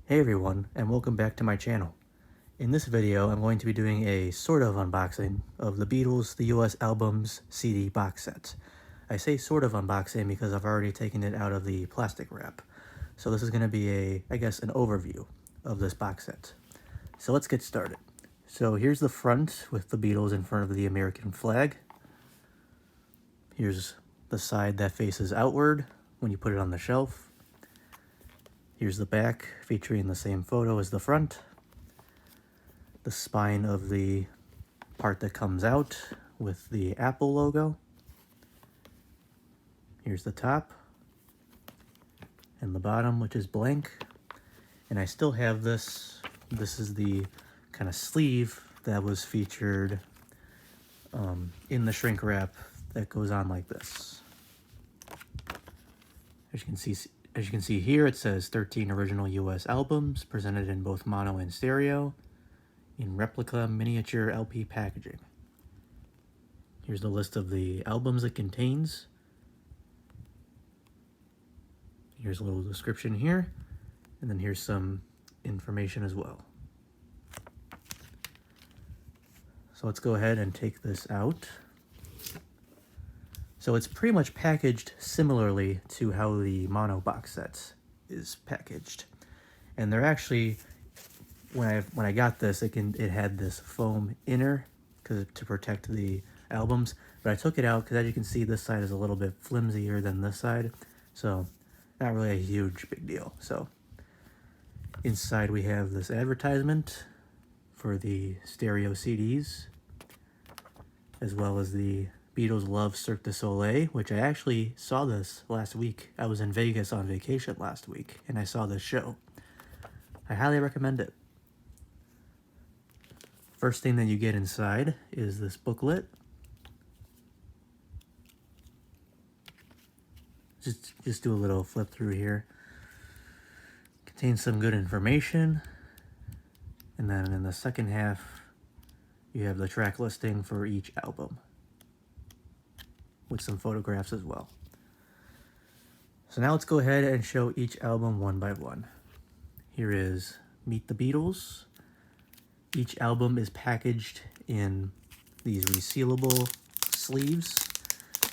Hey everyone, and welcome back to my channel. In this video, I'm going to be doing a sort of unboxing of the Beatles U.S. album's CD box set. I say sort of unboxing because I've already taken it out of the plastic wrap. So this is going to be an overview of this box set. So let's get started. So here's the front with the Beatles in front of the American flag. Here's the side that faces outward when you put it on the shelf. Here's the back, featuring the same photo as the front. The spine of the part that comes out with the Apple logo. Here's the top. And the bottom, which is blank. And I still have this. This is the kind of sleeve that was featured in the shrink wrap that goes on like this. As you can see here, it says 13 original U.S. albums presented in both mono and stereo in replica miniature LP packaging. Here's the list of the albums it contains. Here's a little description here, and then here's some information as well. So let's go ahead and take this out. So it's pretty much packaged similarly to how the mono box set is packaged. And they're actually, when I got this, it had this foam inner to protect the albums. But I took it out because, as you can see, this side is a little bit flimsier than this side. So not really a huge big deal. So inside we have this advertisement for the stereo CDs, as well as the Beatles Love Cirque du Soleil, which I actually saw this last week. I was in Vegas on vacation last week, and I saw this show. I highly recommend it. First thing that you get inside is this booklet. Just do a little flip through here. Contains some good information. And then in the second half, you have the track listing for each album, with some photographs as well. So now let's go ahead and show each album one by one. Here is Meet the Beatles. Each album is packaged in these resealable sleeves,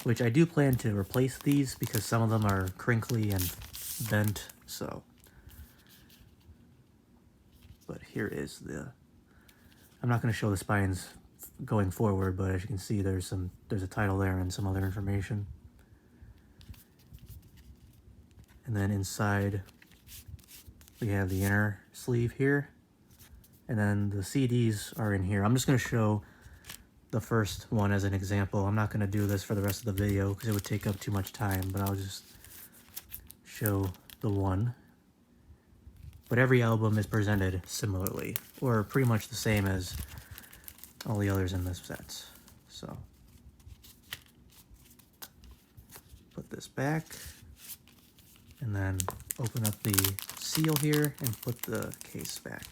which I do plan to replace these because some of them are crinkly and bent, so. But here is I'm not going to show the spines going forward, but as you can see, there's a title there and some other information. And then inside we have the inner sleeve here, and then the CDs are in here. I'm just going to show the first one as an example. I'm not going to do this for the rest of the video because it would take up too much time, but I'll just show the one. But every album is presented similarly, or pretty much the same as all the others in this set. So put this back, and then open up the seal here and put the case back.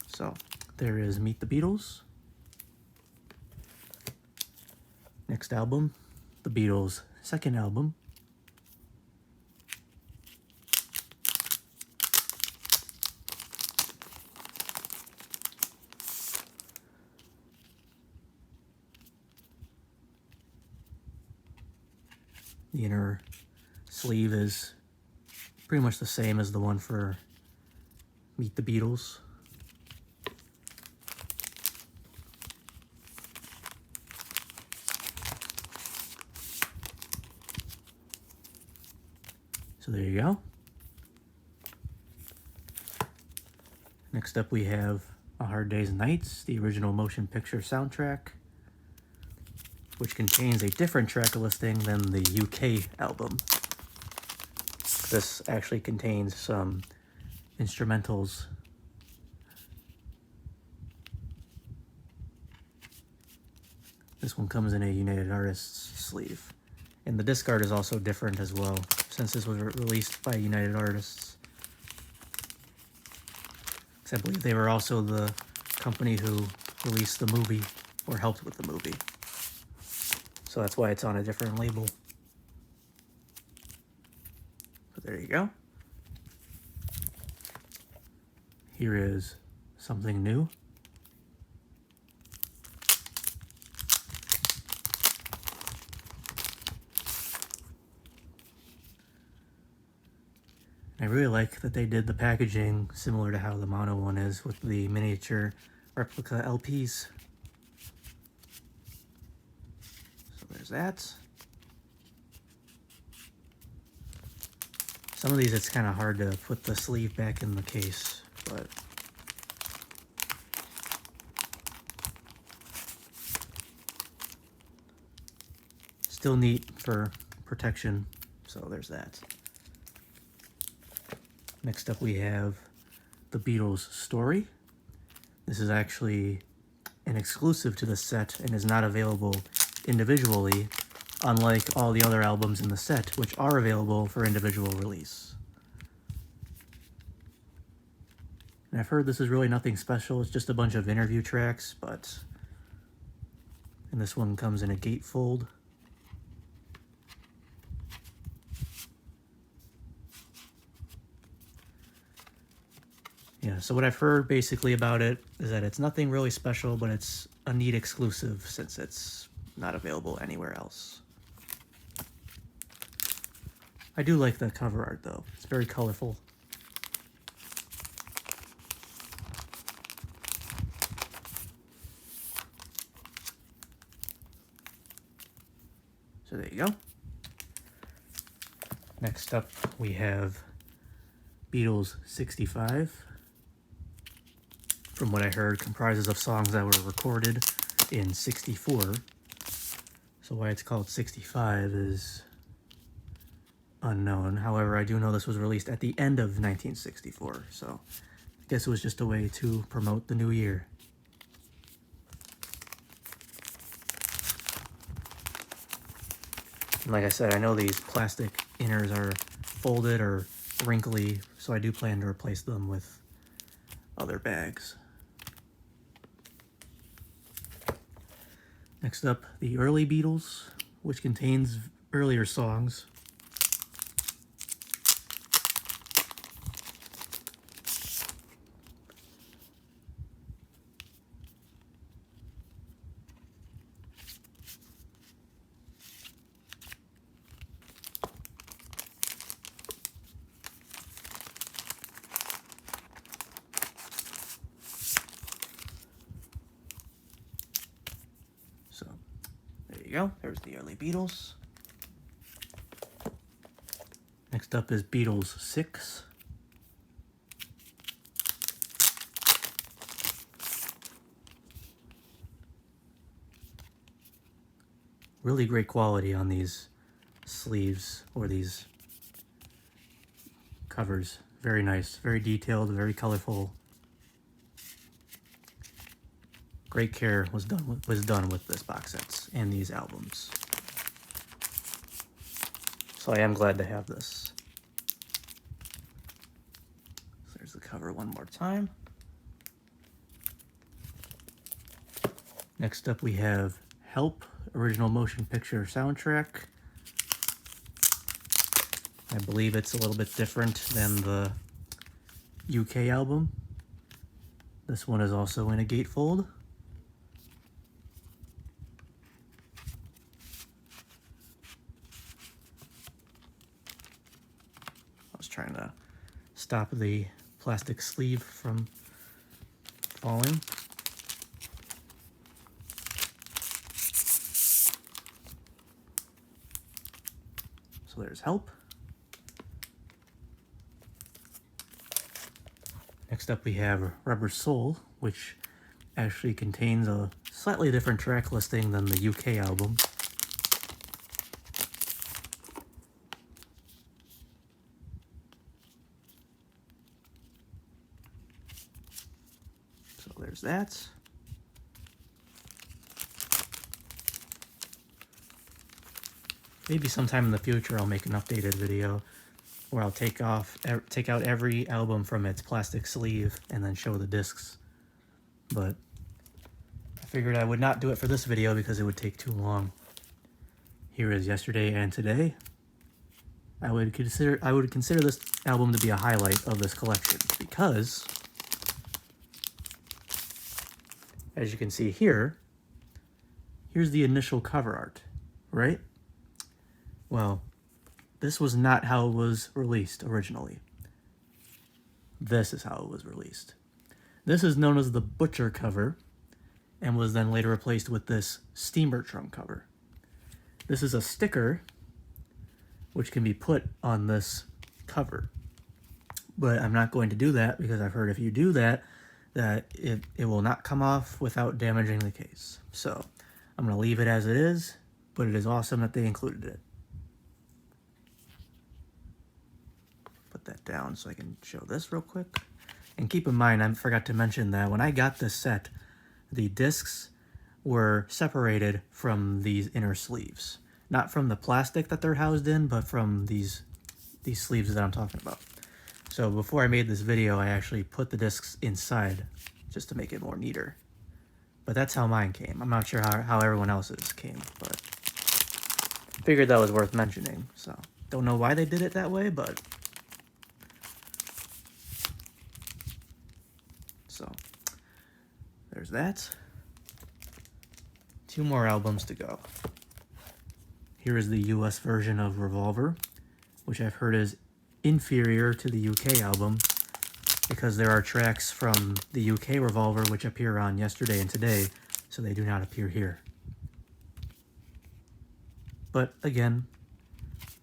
So there is Meet the Beatles. Next album, the Beatles' second album. The inner sleeve is pretty much the same as the one for Meet the Beatles. So there you go. Next up we have A Hard Day's Nights, the original motion picture soundtrack, which contains a different track listing than the UK album. This actually contains some instrumentals. This one comes in a United Artists sleeve. And the disc art is also different as well, since this was released by United Artists. Because I believe they were also the company who released the movie, or helped with the movie. So that's why it's on a different label. But there you go. Here is something new. I really like that they did the packaging similar to how the mono one is, with the miniature replica LPs. So there's that. Some of these it's kind of hard to put the sleeve back in the case, but still neat for protection. So there's that. Next up we have the Beatles Story. This is actually an exclusive to the set and is not available individually, unlike all the other albums in the set, which are available for individual release. And I've heard this is really nothing special, it's just a bunch of interview tracks, and this one comes in a gatefold. Yeah, so what I've heard basically about it is that it's nothing really special, but it's a neat exclusive since it's not available anywhere else. I do like the cover art though, it's very colorful. So there you go. Next up we have Beatles 65. From what I heard, comprises of songs that were recorded in 64. So why it's called 65 is unknown. However, I do know this was released at the end of 1964, so I guess it was just a way to promote the new year. And like I said, I know these plastic inners are folded or wrinkly, so I do plan to replace them with other bags. Next up, the early Beatles, which contains earlier songs. So there you go, there's the early Beatles. Next up is Beatles 6. Really great quality on these sleeves or these covers. Very nice, very detailed, very colorful. Great care was done with this box sets and these albums. So I am glad to have this. So there's the cover one more time. Next up we have Help, original motion picture soundtrack. I believe it's a little bit different than the UK album. This one is also in a gatefold. I was trying to stop the plastic sleeve from falling. So there's Help. Next up we have Rubber Soul, which actually contains a slightly different track listing than the UK album. So there's that. Maybe sometime in the future I'll make an updated video where I'll take out every album from its plastic sleeve and then show the discs. But I figured I would not do it for this video because it would take too long. Here is Yesterday and Today. I would consider this album to be a highlight of this collection because, as you can see here, here's the initial cover art, right? Well, this was not how it was released originally. This is how it was released. This is known as the Butcher cover and was then later replaced with this Steamer Trunk cover. This is a sticker which can be put on this cover. But I'm not going to do that because I've heard if you do that, it will not come off without damaging the case. So I'm going to leave it as it is, but it is awesome that they included it. Put that down so I can show this real quick. And keep in mind, I forgot to mention that when I got this set, the discs were separated from these inner sleeves. Not from the plastic that they're housed in, but from these sleeves that I'm talking about. So before I made this video, I actually put the discs inside just to make it more neater. But that's how mine came. I'm not sure how everyone else's came, but figured that was worth mentioning. So don't know why they did it that way, but so there's that. 2 more albums to go. Here is the US version of Revolver, which I've heard is inferior to the UK album because there are tracks from the UK Revolver which appear on Yesterday and Today, so they do not appear here. But again,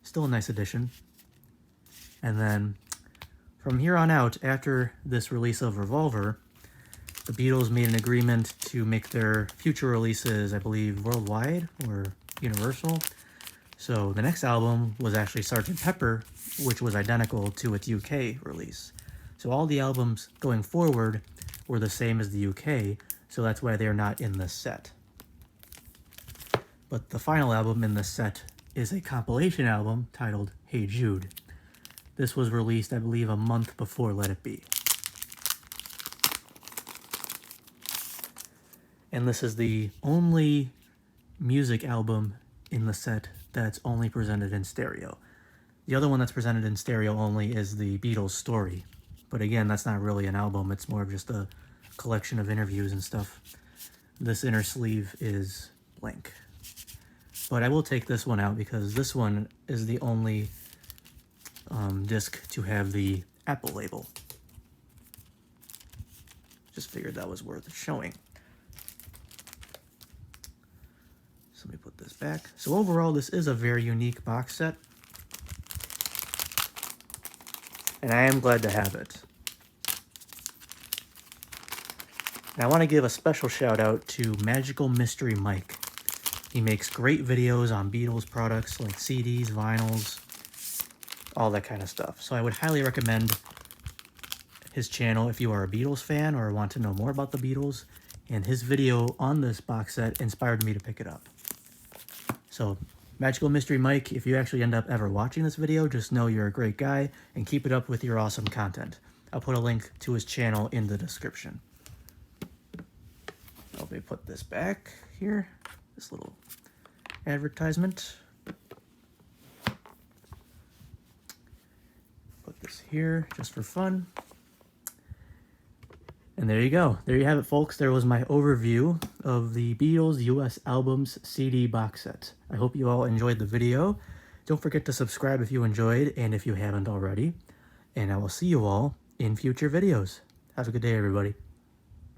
still a nice addition. And then from here on out, after this release of Revolver, the Beatles made an agreement to make their future releases, I believe, worldwide or universal. So the next album was actually Sgt. Pepper, which was identical to its UK release. So all the albums going forward were the same as the UK, so that's why they're not in this set. But the final album in this set is a compilation album titled Hey Jude. This was released, I believe, a month before Let It Be. And this is the only music album in the set that's only presented in stereo. The other one that's presented in stereo only is the Beatles Story. But again, that's not really an album, it's more of just a collection of interviews and stuff. This inner sleeve is blank. But I will take this one out because this one is the only disc to have the Apple label. Just figured that was worth showing. Let me put this back. So overall, this is a very unique box set. And I am glad to have it. And I want to give a special shout out to Magical Mystery Mike. He makes great videos on Beatles products like CDs, vinyls, all that kind of stuff. So I would highly recommend his channel if you are a Beatles fan or want to know more about the Beatles. And his video on this box set inspired me to pick it up. So, Magical Mystery Mike, if you actually end up ever watching this video, just know you're a great guy and keep it up with your awesome content. I'll put a link to his channel in the description. Let me put this back here, this little advertisement. Put this here just for fun. And there you go. There you have it, folks. There was my overview of the Beatles U.S. albums CD box set. I hope you all enjoyed the video. Don't forget to subscribe if you enjoyed and if you haven't already. And I will see you all in future videos. Have a good day, everybody.